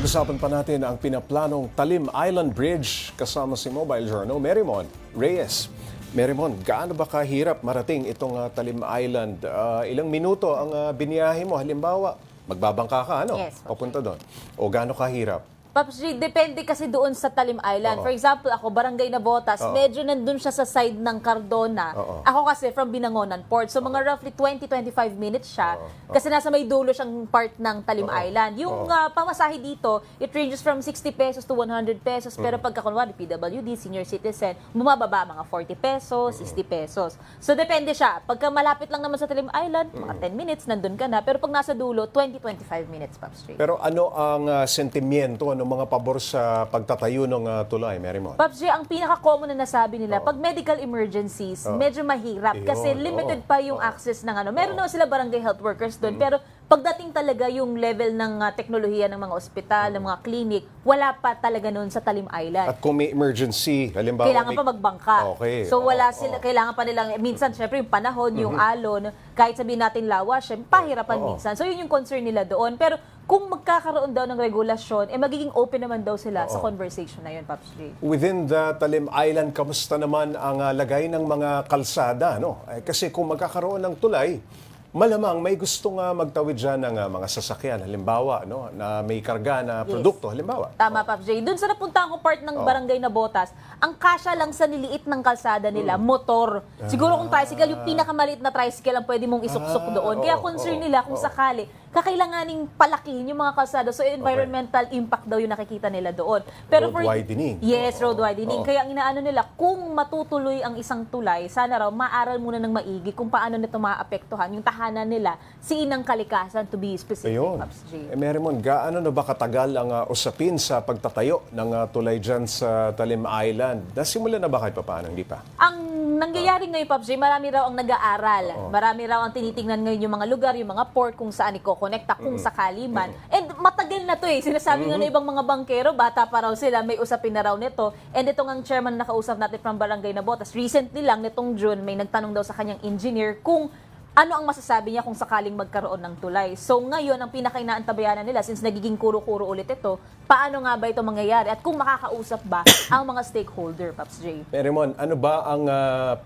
Pag-usapan pa natin ang pinaplanong Talim Island Bridge kasama si Mobile Journal Merrimon Reyes. Merrimon, gaano ba kahirap marating itong Talim Island? Ilang minuto ang biniyahe mo? Halimbawa, magbabangka ka, ano? Yes, Papunta doon. O gaano kahirap? Paps G, depende kasi doon sa Talim Island. Oo. For example, ako, Barangay Navotas, Oo. medyo nandun siya sa side ng Cardona. Oo. Ako kasi from Binangonan Port. So mga roughly 20-25 minutes siya. Oo. Kasi nasa may dulo siyang part ng Talim Oo. Island. Yung Oo. pamasahe dito, it ranges from 60 pesos to 100 pesos. Pero pagka kunwari, PWD, senior citizen, bumababa mga 40 pesos, 60 pesos. So depende siya. Pagka malapit lang naman sa Talim Island, mga 10 minutes, nandun ka na. Pero pag nasa dulo, 20-25 minutes, Paps G. Pero ano ang sentimiento, ano mga pabor sa pagtatayo ng tulay, Merrimon? Paps J, ang pinaka-common na nasabi nila, pag medical emergencies, medyo mahirap kasi Ayun, limited oo. pa yung access ng ano. Meron naman sila barangay health workers doon, pero pagdating talaga yung level ng teknolohiya ng mga ospital, ng mga clinic, wala pa talaga noon sa Talim Island. At kung may emergency, halimbawa... Kailangan pa magbangka. Okay. So wala Oo, sila, oo. kailangan pa nilang, minsan syempre yung panahon, yung alon, kahit sabihin natin lawa, syempre pahirapan Oo. minsan. So yun yung concern nila doon. Pero kung magkakaroon daw ng regulasyon, magiging open naman daw sila sa conversation na yun, Paps J. Within the Talim Island, kamusta naman ang lagay ng mga kalsada? No? Kasi kung magkakaroon ng tulay, malamang may gustong magtawid dyan ng mga sasakyan. Halimbawa, no? Na may karga na produkto. Halimbawa. Tama, Paps J. Doon sa napuntahan ko part ng Barangay Navotas, ang kasya lang sa niliit ng kalsada nila, motor. Siguro kung tricycle, yung pinakamaliit na tricycle ang pwede mong isuksok doon. Kaya concern nila kung sakali, kakailanganing palakihin yung mga kalsada. So environmental impact daw yung nakikita nila doon. Road widening. Yes, road widening. Oo. Kaya ang inaano nila, kung matutuloy ang isang tulay, sana raw maaral muna ng maigi kung paano nito maapektuhan yung tahanan nila, si Inang Kalikasan to be specific, Ayun. Paps J. Merrimon, gaano na ba katagal ang usapin sa pagtatayo ng tulay dyan sa Talim Island? Nasimula na ba kahit pa paano? Hindi pa. Ang nangyayari ngayon, Paps J, marami raw ang nag-aaral. Marami raw ang tinitingnan ngayon yung mga lugar, yung mga port kung saan iko-connecta, kung sakali man. And matagal na to eh. Sinasabi nga ng ibang mga bangkero, bata pa raw sila, may usapin na raw nito. And itong ang chairman na nakausap natin from Barangay Navotas, recently lang, nitong June, may nagtanong daw sa kanyang engineer kung ano ang masasabi niya kung sakaling magkaroon ng tulay. So ngayon, ang pinaka-inaantabayanan nila, since nagiging kuro-kuro ulit ito, paano nga ba ito mangyayari? At kung makakausap ba ang mga stakeholder, Paps J? Merrimon, ano ba ang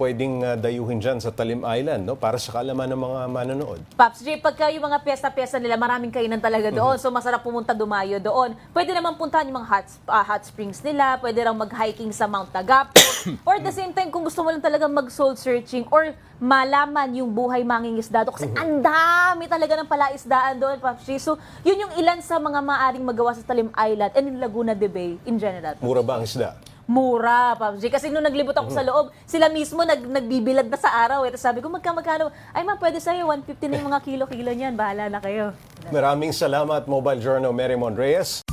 pwedeng dayuhin dyan sa Talim Island, no? Para sa kaalaman ng mga manonood? Paps J, pagka yung mga piyesta-piyesta nila, maraming kainan talaga doon. So masarap pumunta dumayo doon. Pwede naman puntahan yung mga hot springs nila. Pwede raw mag-hiking sa Mount Agapo. Or at the same time, kung gusto mo lang talaga mag-soul searching or malaman yung buhay mangingisda doon. Kasi ang dami talaga ng palaisdaan doon, Paps J. So yun yung ilan sa mga maaring magawa sa Talim Island and in Laguna de Bay in general. Mura ba ang isda? Mura, Paps J. Kasi nung naglibot ako sa loob, sila mismo nagbibilad na sa araw. Tapos sabi ko, magkano? Ay ma'am, pwede sa'yo, 150 na yung mga kilo-kilo niyan. Bahala na kayo. Maraming salamat, Mobile Journal Merrimon Reyes.